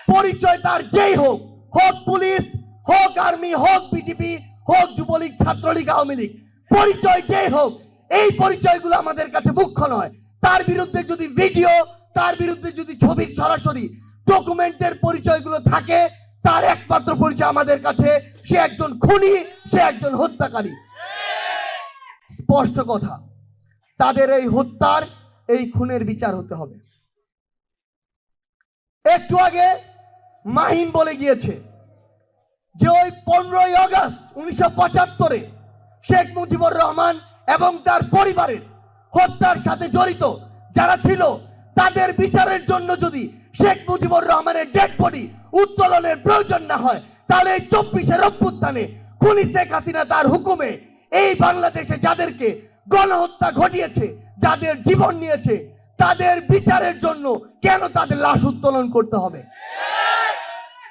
পরিচয় তার যেই হোক, হোক পুলিশ, হোক আর্মি, হোক বিজেপি, হোক যুবলীগ, ছাত্রলীগ, আওয়ামী লীগ, পরিচয় যেই হোক, এই পরিচয়গুলো আমাদের কাছে মুখ্য নয়। তার বিরুদ্ধে যদি ভিডিও, তার বিরুদ্ধে যদি ছবির সরাসরি ডকুমেন্টের পরিচয়গুলো থাকে, তার একমাত্র পরিচয় আমাদের কাছে সে একজন খুনি, সে একজন হত্যাকারী। স্পষ্ট কথা, তাদের এই হত্যার, এই খুনের বিচার হতে হবে। একটু আগে মাহিন বলে গিয়েছে যে ওই 15ই আগস্ট 1975-এ শেখ মুজিবুর রহমান এবং তার পরিবারের হত্যার সাথে জড়িত যারা ছিল, তাদের বিচারের জন্য যদি শেখ মুজিবুর রহমানের ডেড বডি উত্তোলনের প্রয়োজন না হয়, তাহলে এই 24-এর অভ্যুত্থানে খুনি শেখ হাসিনা তার হুকুমে এই বাংলাদেশে যাদেরকে গণহত্যা ঘটিয়েছে, যাদের জীবন নিয়েছে, তাদের বিচারের জন্য কেন তাদের লাশ উত্তোলন করতে হবে?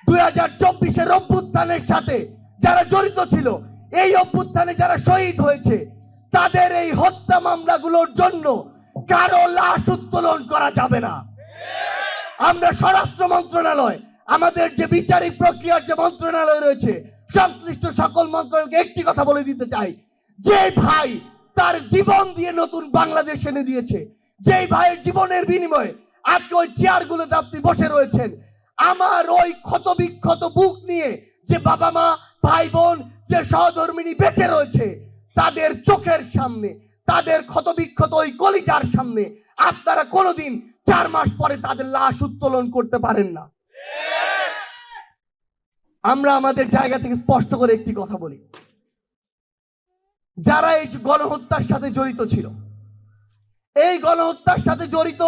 2024-এর অভ্যুত্থানের সাথে যারা জড়িত ছিল, এই অভ্যুত্থানে যারা শহীদ হয়েছে, তাদের এই হত্যা মামলাগুলোর জন্য কারো লাশ উত্তোলন করা যাবে না। আমরা স্বরাষ্ট্র মন্ত্রণালয়, আমাদের যে বিচারিক প্রক্রিয়ার যে মন্ত্রণালয় রয়েছে, সংশ্লিষ্ট সকল মন্ত্রণালয়কে একটি কথা বলে দিতে চাই, যে ভাই তার জীবন দিয়ে নতুন বাংলাদেশ এনে দিয়েছে, যেই ভাইয়ের জীবনের বিনিময়ে আজকে ওই চেয়ারগুলোতে আপনি বসে রয়েছেন, আমার ওই ক্ষত বিক্ষত বুক নিয়ে যে বাবা মা, ভাই বোন, যে সহধর্মিনী বেঁচে রয়েছে, তাদের চোখের সামনে, তাদের ক্ষত বিক্ষত ওই কলিজার সামনে আপনারা কোনোদিন 4 মাস পরে তাদের লাশ উত্তোলন করতে পারেন না। আমরা আমাদের জায়গা থেকে স্পষ্ট করে একটি কথা বলি, যারা এই গণহত্যার সাথে জড়িত ছিল, এই গণহত্যার সাথে জড়িত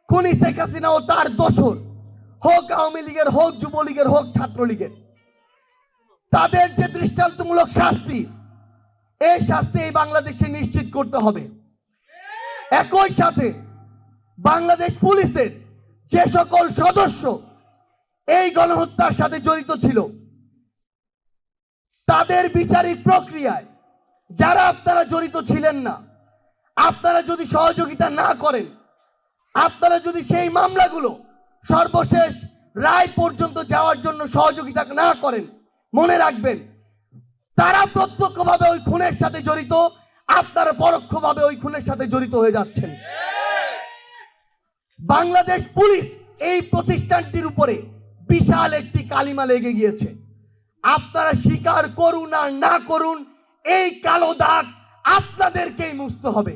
খুনি শেখ হাসিনা ও তার দোসর, হোক আওয়ামী লীগের, হোক যুবলীগের, হোক ছাত্রলীগের, তাদের যে দৃষ্টান্তমূলক শাস্তি, এই শাস্তি এই বাংলাদেশে নিশ্চিত করতে হবে। একই সাথে বাংলাদেশ পুলিশের যে সকল সদস্য এই গণহত্যার সাথে জড়িত ছিল, তাদের বিচারিক প্রক্রিয়ায় যারা আপনারা জড়িত ছিলেন না, আপনারা যদি সহযোগিতা না করেন, আপনারা যদি সেই মামলাগুলো সর্বশেষ রায় পর্যন্ত যাওয়ার জন্য সহযোগিতা না করেন, মনে রাখবেন তারা প্রত্যক্ষভাবে ওই খুনের সাথে জড়িত, আপনারা পরোক্ষভাবে ওই খুনের সাথে জড়িত হয়ে যাচ্ছেন। বাংলাদেশ পুলিশ এই প্রতিষ্ঠানটির উপরে বিশাল একটি কালিমা লেগে গিয়েছে। আপনারা স্বীকার করুন আর না করুন, এই কালো দাগ আপনাদেরকেই মুছতে হবে।